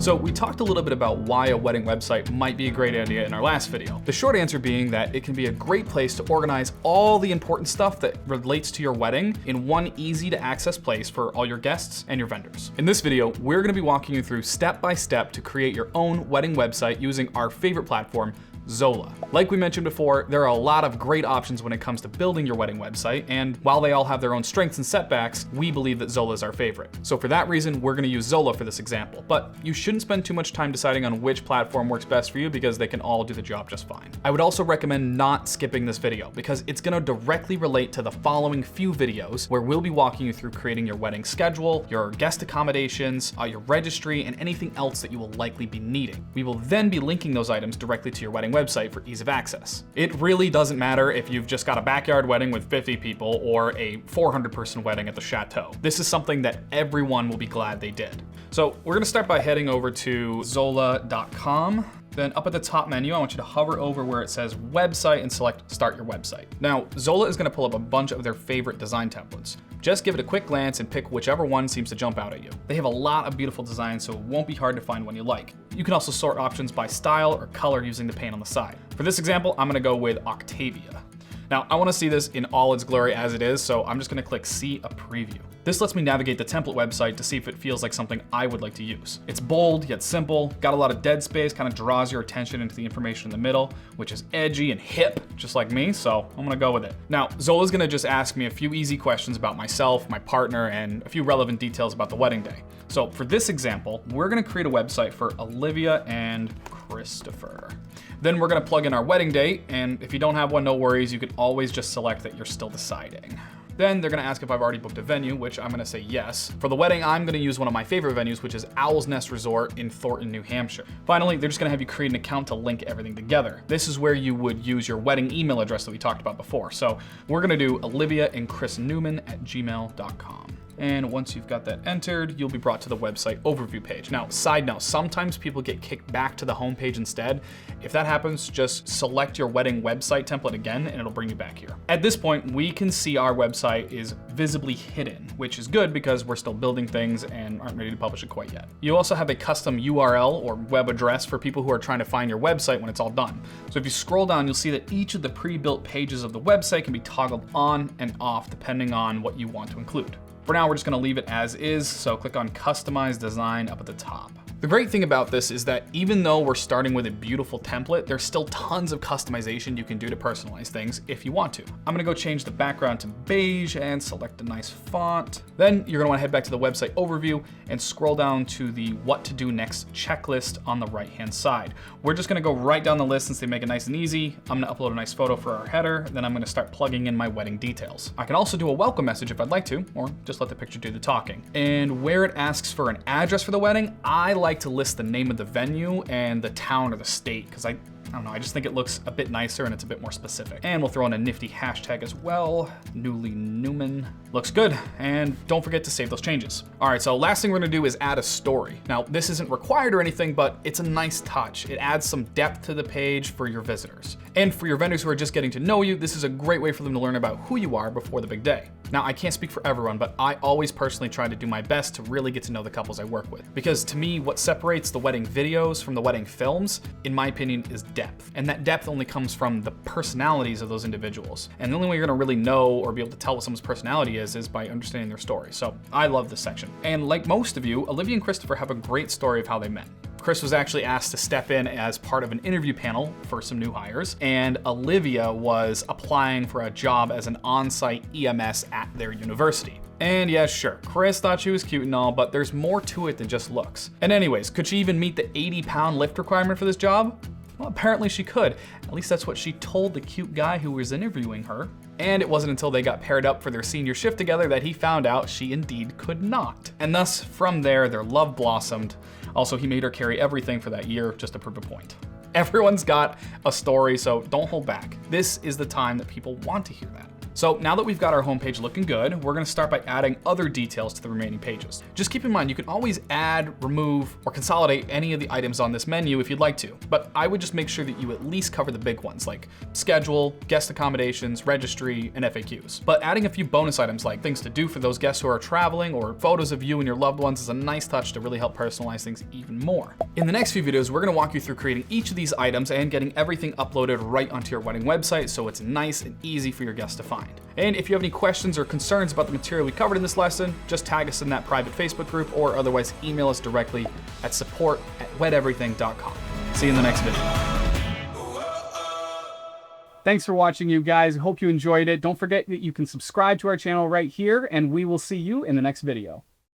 So we talked a little bit about why a wedding website might be a great idea in our last video. The short answer being that it can be a great place to organize all the important stuff that relates to your wedding in one easy to access place for all your guests and your vendors. In this video, we're gonna be walking you through step by step to create your own wedding website using our favorite platform, Zola. Like we mentioned before, there are a lot of great options when it comes to building your wedding website, and while they all have their own strengths and setbacks, we believe that Zola is our favorite. So for that reason, we're gonna use Zola for this example, but you shouldn't spend too much time deciding on which platform works best for you because they can all do the job just fine. I would also recommend not skipping this video because it's gonna directly relate to the following few videos where we'll be walking you through creating your wedding schedule, your guest accommodations, your registry, and anything else that you will likely be needing. We will then be linking those items directly to your wedding website for ease of access. It really doesn't matter if you've just got a backyard wedding with 50 people or a 400-person wedding at the chateau. This is something that everyone will be glad they did. So we're gonna start by heading over to zola.com. Then up at the top menu, I want you to hover over where it says website and select start your website. Now, Zola is gonna pull up a bunch of their favorite design templates. Just give it a quick glance and pick whichever one seems to jump out at you. They have a lot of beautiful designs, so it won't be hard to find one you like. You can also sort options by style or color using the pane on the side. For this example, I'm gonna go with Octavia. Now, I wanna see this in all its glory as it is, so I'm just gonna click see a preview. This lets me navigate the template website to see if it feels like something I would like to use. It's bold, yet simple, got a lot of dead space, kind of draws your attention into the information in the middle, which is edgy and hip, just like me, so I'm gonna go with it. Now, Zola's gonna just ask me a few easy questions about myself, my partner, and a few relevant details about the wedding day. So for this example, we're gonna create a website for Olivia and Christopher. Then we're gonna plug in our wedding date, and if you don't have one, no worries, you can always just select that you're still deciding. Then they're gonna ask if I've already booked a venue, which I'm gonna say yes. For the wedding, I'm gonna use one of my favorite venues, which is Owl's Nest Resort in Thornton, New Hampshire. Finally, they're just gonna have you create an account to link everything together. This is where you would use your wedding email address that we talked about before. So we're gonna do oliviaandchrisnewman@gmail.com. And once you've got that entered, you'll be brought to the website overview page. Now, side note, sometimes people get kicked back to the home page instead. If that happens, just select your wedding website template again, and it'll bring you back here. At this point, we can see our website is visibly hidden, which is good because we're still building things and aren't ready to publish it quite yet. You also have a custom URL or web address for people who are trying to find your website when it's all done. So if you scroll down, you'll see that each of the pre-built pages of the website can be toggled on and off depending on what you want to include. For now, we're just gonna leave it as is, so click on Customize Design up at the top. The great thing about this is that even though we're starting with a beautiful template, there's still tons of customization you can do to personalize things if you want to. I'm gonna go change the background to beige and select a nice font. Then you're gonna wanna head back to the website overview and scroll down to the what to do next checklist on the right-hand side. We're just gonna go right down the list since they make it nice and easy. I'm gonna upload a nice photo for our header, then I'm gonna start plugging in my wedding details. I can also do a welcome message if I'd like to, or just let the picture do the talking. And where it asks for an address for the wedding, I like to list the name of the venue and the town or the state, because I don't know, I just think it looks a bit nicer and it's a bit more specific. And we'll throw in a nifty hashtag as well, Newly Newman. Looks good, and don't forget to save those changes. All right, so last thing we're gonna do is add a story. Now, this isn't required or anything, but it's a nice touch. It adds some depth to the page for your visitors. And for your vendors who are just getting to know you, this is a great way for them to learn about who you are before the big day. Now, I can't speak for everyone, but I always personally try to do my best to really get to know the couples I work with. Because to me, what separates the wedding videos from the wedding films, in my opinion, is depth. And that depth only comes from the personalities of those individuals. And the only way you're gonna really know or be able to tell what someone's personality is by understanding their story. So I love this section. And like most of you, Olivia and Christopher have a great story of how they met. Chris was actually asked to step in as part of an interview panel for some new hires, and Olivia was applying for a job as an on-site EMS at their university. And yeah, sure, Chris thought she was cute and all, but there's more to it than just looks. And anyways, could she even meet the 80-pound lift requirement for this job? Well, apparently she could. At least that's what she told the cute guy who was interviewing her. And it wasn't until they got paired up for their senior shift together that he found out she indeed could not. And thus, from there, their love blossomed. Also, he made her carry everything for that year just to prove a point. Everyone's got a story, so don't hold back. This is the time that people want to hear that. So now that we've got our homepage looking good, we're gonna start by adding other details to the remaining pages. Just keep in mind, you can always add, remove, or consolidate any of the items on this menu if you'd like to, but I would just make sure that you at least cover the big ones like schedule, guest accommodations, registry, and FAQs. But adding a few bonus items like things to do for those guests who are traveling or photos of you and your loved ones is a nice touch to really help personalize things even more. In the next few videos, we're gonna walk you through creating each of these items and getting everything uploaded right onto your wedding website so it's nice and easy for your guests to find. And if you have any questions or concerns about the material we covered in this lesson, just tag us in that private Facebook group or otherwise email us directly at support@wedeverything.com. See you in the next video. Thanks for watching, you guys. Hope you enjoyed it. Don't forget that you can subscribe to our channel right here, and we will see you in the next video.